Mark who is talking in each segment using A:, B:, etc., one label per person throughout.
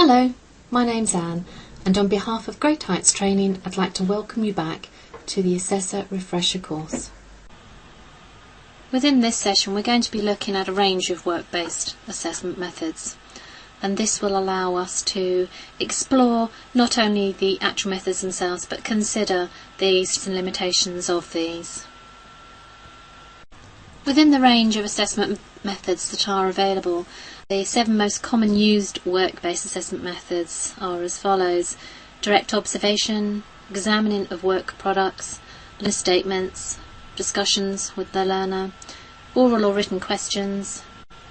A: Hello, my name's Anne, and on behalf of Great Heights Training I'd like to welcome you back to the Assessor Refresher course. Within this session we're going to be looking at a range of work-based assessment methods, and this will allow us to explore not only the actual methods themselves but consider the strengths and limitations of these. Within the range of assessment methods that are available, the 7 most common used work-based assessment methods are as follows: direct observation, examining of work products, learner statements, discussions with the learner, oral or written questions,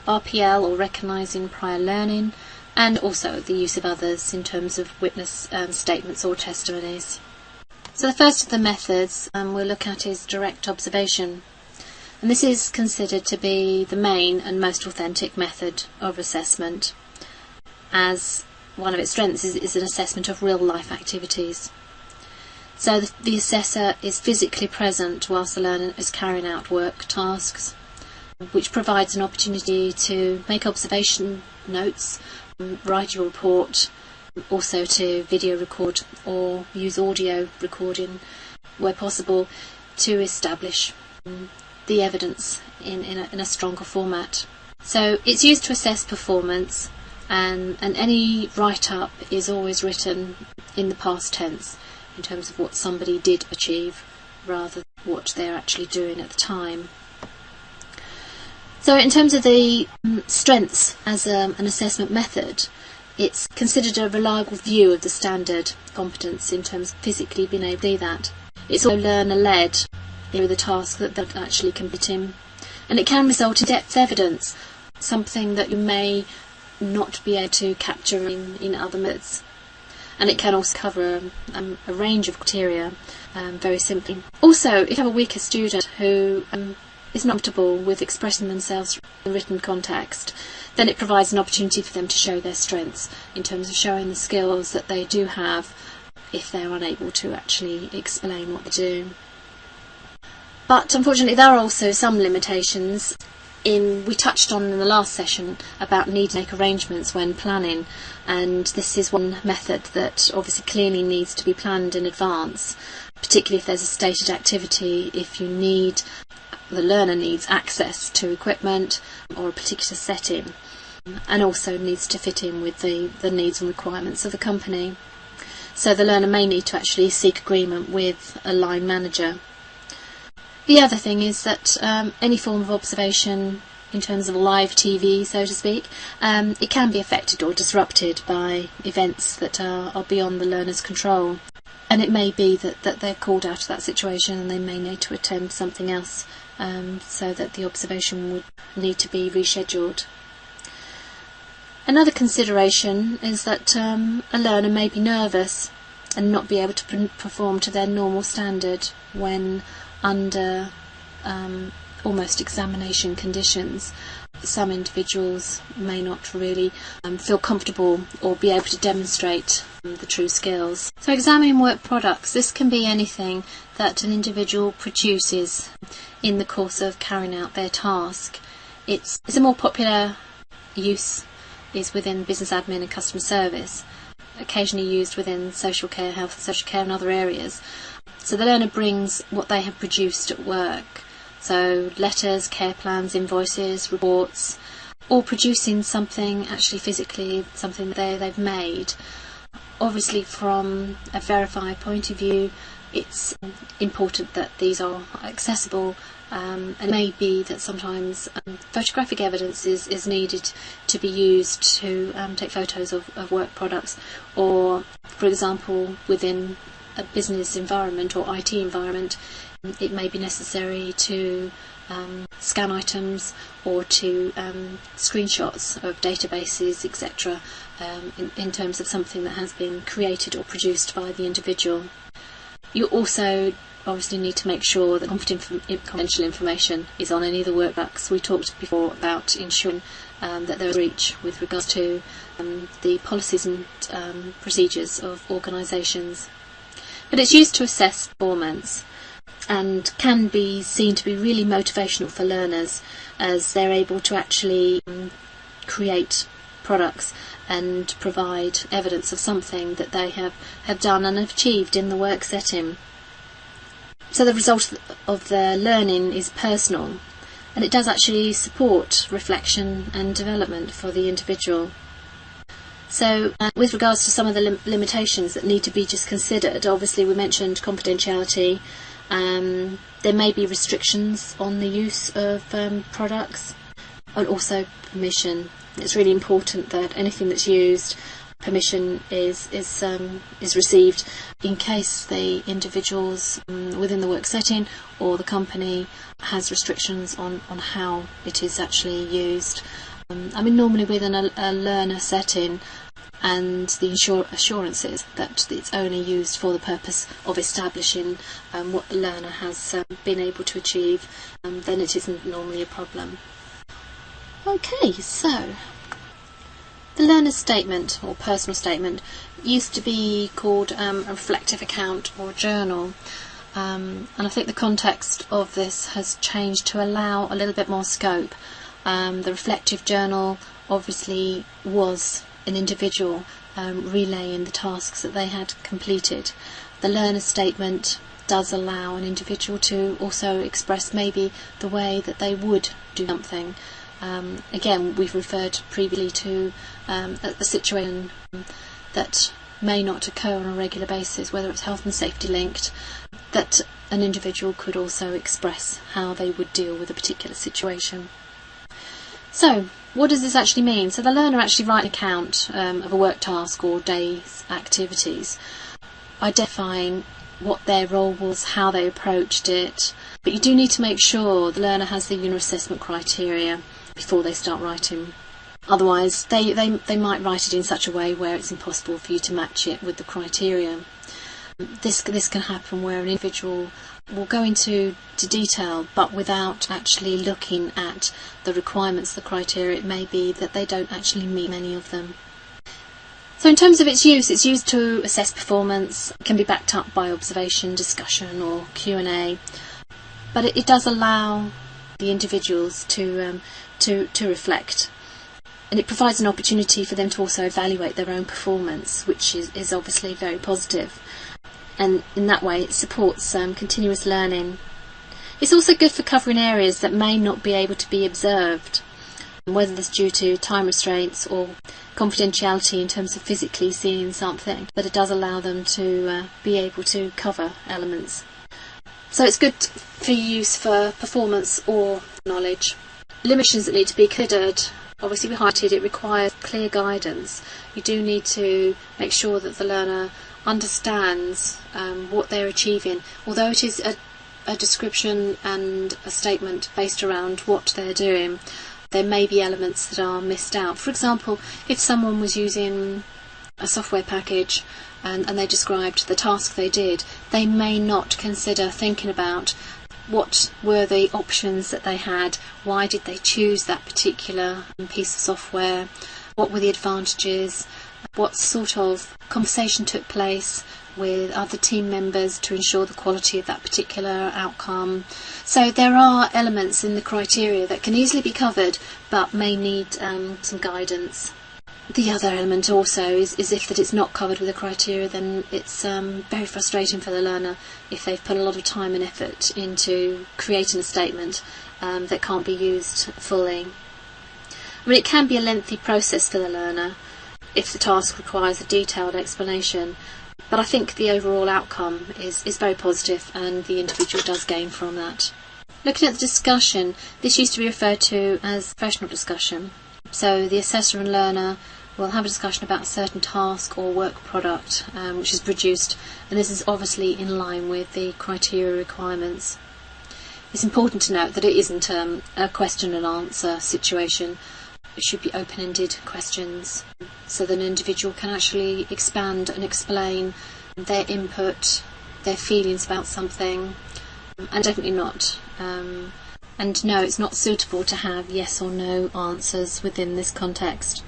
A: RPL or recognising prior learning, and also the use of others in terms of witness statements or testimonies. So the first of the methods we'll look at is direct observation. And this is considered to be the main and most authentic method of assessment, as one of its strengths is an assessment of real-life activities. So the assessor is physically present whilst the learner is carrying out work tasks, which provides an opportunity to make observation notes, write your report, also to video record or use audio recording where possible to establish the evidence in a stronger format. So it's used to assess performance, and any write-up is always written in the past tense in terms of what somebody did achieve rather than what they're actually doing at the time. So in terms of the strengths as an assessment method, it's considered a reliable view of the standard competence in terms of physically being able to do that. It's also learner-led through the task that they're actually completing, and it can result in depth evidence, something that you may not be able to capture in other methods, and it can also cover a range of criteria very simply. Also, if you have a weaker student who is not comfortable with expressing themselves in the written context, then it provides an opportunity for them to show their strengths in terms of showing the skills that they do have if they're unable to actually explain what they do. But unfortunately there are also some limitations. We touched on in the last session about need to make arrangements when planning, and this is one method that obviously clearly needs to be planned in advance, particularly if there's a stated activity, if the learner needs access to equipment or a particular setting, and also needs to fit in with the needs and requirements of the company. So the learner may need to actually seek agreement with a line manager. The other thing is that any form of observation in terms of live TV, so to speak, it can be affected or disrupted by events that are beyond the learner's control. And it may be that they're called out of that situation and they may need to attend something else, so that the observation would need to be rescheduled. Another consideration is that a learner may be nervous and not be able to perform to their normal standard when under almost examination conditions. Some individuals may not really feel comfortable or be able to demonstrate the true skills. So examining work products, this can be anything that an individual produces in the course of carrying out their task. It's a more popular use is within business admin and customer service, occasionally used within social care, health and social care and other areas. So the learner brings what they have produced at work, so letters, care plans, invoices, reports, or producing something actually physically, something that they've made. Obviously from a verified point of view, it's important that these are accessible, and it may be that sometimes photographic evidence is needed to be used to take photos of work products, or for example within a business environment or IT environment, it may be necessary to scan items or to screenshots of databases, etc., in terms of something that has been created or produced by the individual. You also obviously need to make sure that confidential information is on any of the workbooks. We talked before about ensuring that there is reach with regards to the policies and procedures of organisations. But it's used to assess performance and can be seen to be really motivational for learners, as they're able to actually create products and provide evidence of something that they have done and have achieved in the work setting. So the result of their learning is personal, and it does actually support reflection and development for the individual. So with regards to some of the limitations that need to be just considered, obviously we mentioned confidentiality. There may be restrictions on the use of products, and also permission. It's really important that anything that's used, permission is received in case the individuals within the work setting or the company has restrictions on how it is actually used. Normally within a learner setting, and the assurances that it's only used for the purpose of establishing what the learner has been able to achieve, then it isn't normally a problem. Okay, so the learner's statement or personal statement used to be called a reflective account or journal, and I think the context of this has changed to allow a little bit more scope. The reflective journal obviously was an individual relaying the tasks that they had completed. The learner's statement does allow an individual to also express maybe the way that they would do something. Again, we've referred previously to a situation that may not occur on a regular basis, whether it's health and safety linked, that an individual could also express how they would deal with a particular situation. So, what does this actually mean? So the learner actually writes an account of a work task or day's activities, identifying what their role was, how they approached it, but you do need to make sure the learner has the UNA assessment criteria before they start writing. Otherwise, they might write it in such a way where it's impossible for you to match it with the criteria. This can happen where an individual will go into detail but without actually looking at the requirements, the criteria. It may be that they don't actually meet many of them. So in terms of its use, it's used to assess performance. It can be backed up by observation, discussion or Q&A, but it does allow the individuals to reflect, and it provides an opportunity for them to also evaluate their own performance, which is obviously very positive. And in that way it supports continuous learning. It's also good for covering areas that may not be able to be observed, whether this is due to time restraints or confidentiality in terms of physically seeing something, but it does allow them to be able to cover elements. So it's good for use for performance or knowledge. Limitations that need to be considered. Obviously we highlighted it requires clear guidance. You do need to make sure that the learner understands what they're achieving. Although it is a description and a statement based around what they're doing, there may be elements that are missed out. For example, if someone was using a software package and they described the task they did, they may not consider thinking about what were the options that they had, why did they choose that particular piece of software, what were the advantages, what sort of conversation took place with other team members to ensure the quality of that particular outcome. So there are elements in the criteria that can easily be covered but may need some guidance. The other element also is if that it's not covered with the criteria, then it's very frustrating for the learner if they've put a lot of time and effort into creating a statement that can't be used fully. I mean, it can be a lengthy process for the learner if the task requires a detailed explanation, but I think the overall outcome is very positive and the individual does gain from that. Looking at the discussion, this used to be referred to as professional discussion. So the assessor and learner will have a discussion about a certain task or work product which is produced, and this is obviously in line with the criteria requirements. It's important to note that it isn't a question and answer situation. It should be open-ended questions so that an individual can actually expand and explain their input, their feelings about something, and definitely not. And no, it's not suitable to have yes or no answers within this context.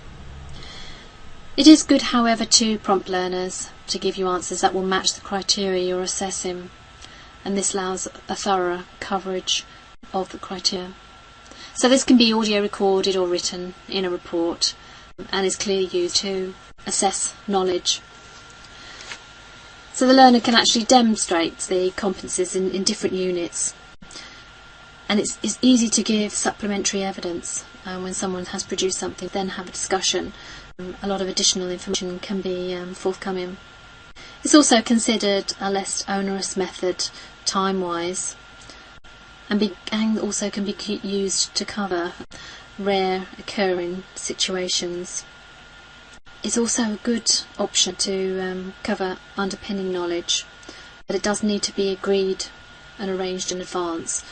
A: It is good, however, to prompt learners to give you answers that will match the criteria you're assessing, and this allows a thorough coverage of the criteria. So this can be audio recorded or written in a report, and is clearly used to assess knowledge. So the learner can actually demonstrate the competencies in different units, and it's easy to give supplementary evidence when someone has produced something, then have a discussion. A lot of additional information can be forthcoming. It's also considered a less onerous method time-wise, and also can be used to cover rare occurring situations. It's also a good option to cover underpinning knowledge, but it does need to be agreed and arranged in advance,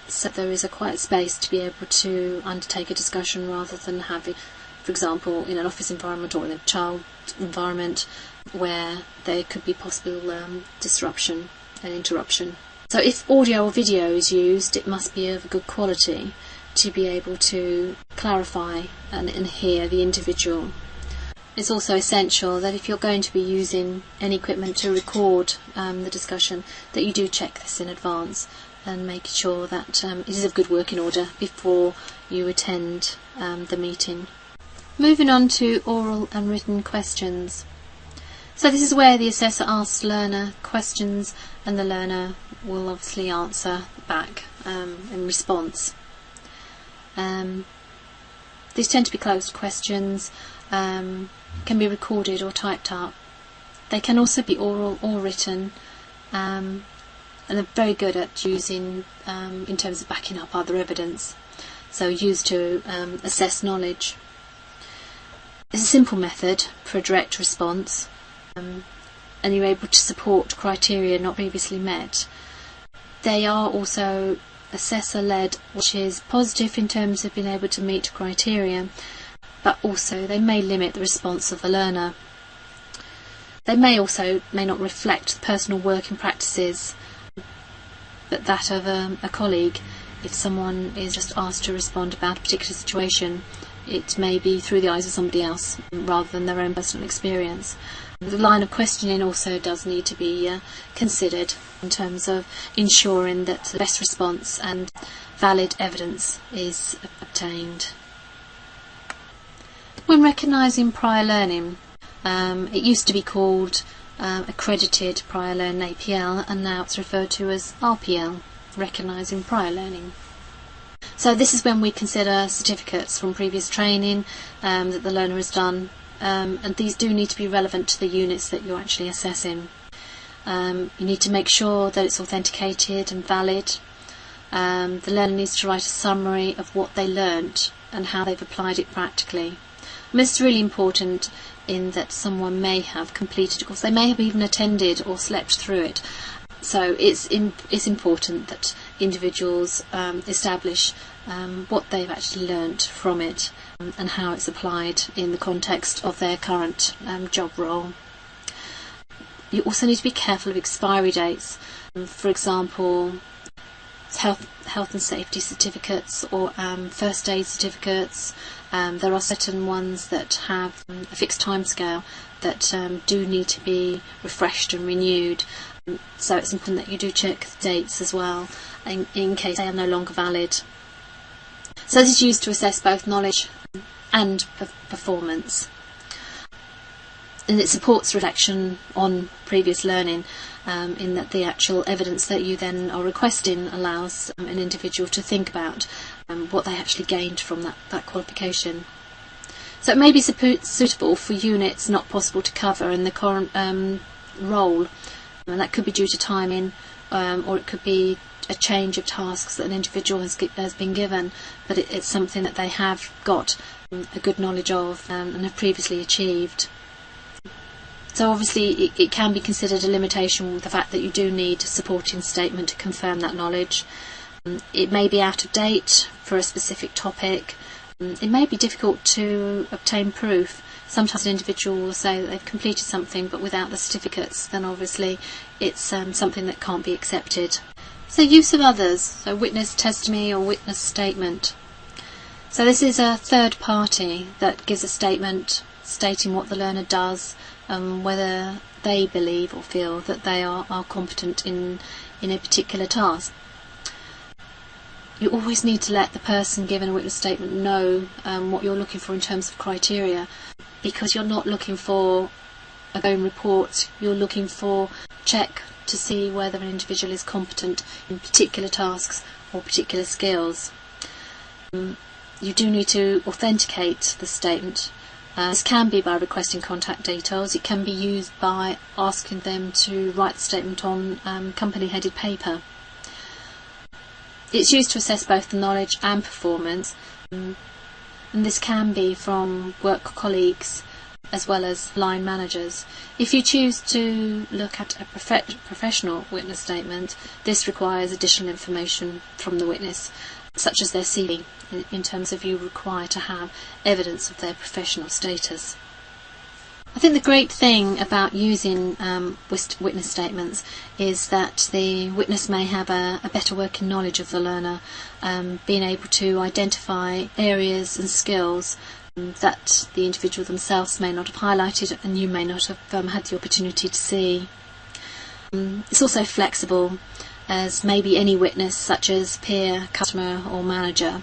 A: so there is a quiet space to be able to undertake a discussion rather than having, for example, in an office environment or in a child environment where there could be possible disruption and interruption. So if audio or video is used, it must be of a good quality to be able to clarify and hear the individual. It's also essential that if you're going to be using any equipment to record the discussion, that you do check this in advance and make sure that it is of good working order before you attend the meeting. Moving on to oral and written questions. So this is where the assessor asks learner questions and the learner will obviously answer back in response. These tend to be closed questions, can be recorded or typed up. They can also be oral or written, and they're very good at using in terms of backing up other evidence, so used to assess knowledge. It's a simple method for a direct response, and you're able to support criteria not previously met. They are also assessor-led, which is positive in terms of being able to meet criteria, but also they may limit the response of the learner. They may not reflect the personal working practices, but that of a colleague. If someone is just asked to respond about a particular situation, it may be through the eyes of somebody else rather than their own personal experience. The line of questioning also does need to be considered in terms of ensuring that the best response and valid evidence is obtained. When recognising prior learning, it used to be called accredited prior learning APL, and now it's referred to as RPL, recognising prior learning. So this is when we consider certificates from previous training that the learner has done, and these do need to be relevant to the units that you're actually assessing. You need to make sure that it's authenticated and valid. The learner needs to write a summary of what they learnt and how they've applied it practically. And this is really important in that someone may have completed a course, they may have even attended or slept through it. So it's important that individuals establish what they've actually learnt from it and how it's applied in the context of their current job role. You also need to be careful of expiry dates. For example, health and safety certificates or first aid certificates. There are certain ones that have a fixed timescale that do need to be refreshed and renewed. So it's important that you do check the dates as well in case they are no longer valid. So this is used to assess both knowledge and performance. And it supports reflection on previous learning in that the actual evidence that you then are requesting allows an individual to think about what they actually gained from that qualification. So it may be suitable for units not possible to cover in the current role, and that could be due to timing, or it could be a change of tasks that an individual has been given, but it's something that they have got a good knowledge of and have previously achieved. So obviously it can be considered a limitation with the fact that you do need a supporting statement to confirm that knowledge. It may be out of date for a specific topic. It may be difficult to obtain proof. Sometimes an individual will say that they've completed something but without the certificates, then obviously it's something that can't be accepted. So use of others, so witness testimony or witness statement. So this is a third party that gives a statement stating what the learner does, whether they believe or feel that they are competent in a particular task. you always need to let the person giving a witness statement know what you're looking for in terms of criteria, because you're not looking for a own report, you're looking for check to see whether an individual is competent in particular tasks or particular skills. You do need to authenticate the statement. This can be by requesting contact details. It can be used by asking them to write the statement on company-headed paper. It's used to assess both the knowledge and performance, and this can be from work colleagues as well as line managers. If you choose to look at a professional witness statement, this requires additional information from the witness, such as their CV, in terms of you require to have evidence of their professional status. I think the great thing about using witness statements is that the witness may have a better working knowledge of the learner, being able to identify areas and skills that the individual themselves may not have highlighted and you may not have had the opportunity to see. It's also flexible, as maybe any witness, such as peer, customer or manager,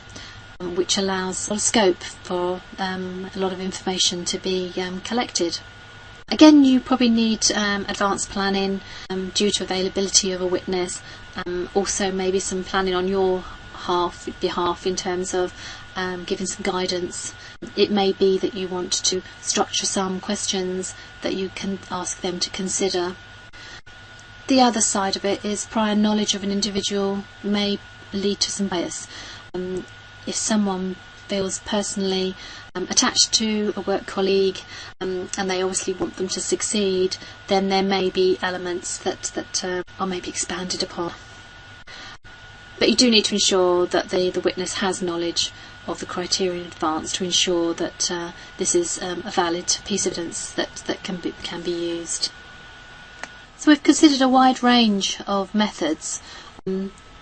A: which allows a lot of scope for a lot of information to be collected. Again, you probably need advanced planning due to availability of a witness, also maybe some planning on your behalf in terms of giving some guidance. It may be that you want to structure some questions that you can ask them to consider. The other side of it is prior knowledge of an individual may lead to some bias. If someone feels personally attached to a work colleague and they obviously want them to succeed, then there may be elements that are maybe expanded upon. But you do need to ensure that the witness has knowledge of the criteria in advance to ensure that this is a valid piece of evidence that can be used. So we've considered a wide range of methods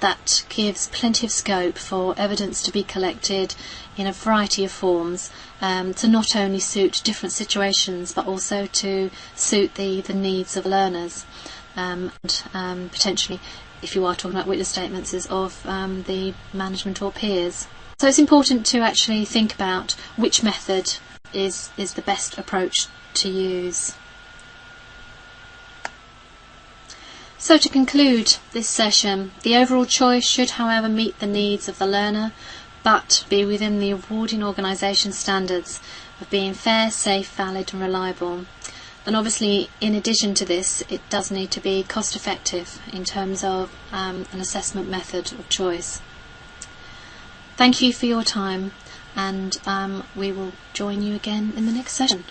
A: that gives plenty of scope for evidence to be collected in a variety of forms, to not only suit different situations but also to suit the needs of learners, and potentially, if you are talking about witness statements, is of the management or peers. So it's important to actually think about which method is the best approach to use. So to conclude this session, the overall choice should, however, meet the needs of the learner, but be within the awarding organisation standards of being fair, safe, valid and reliable. And obviously, in addition to this, it does need to be cost effective in terms of an assessment method of choice. Thank you for your time, and we will join you again in the next session.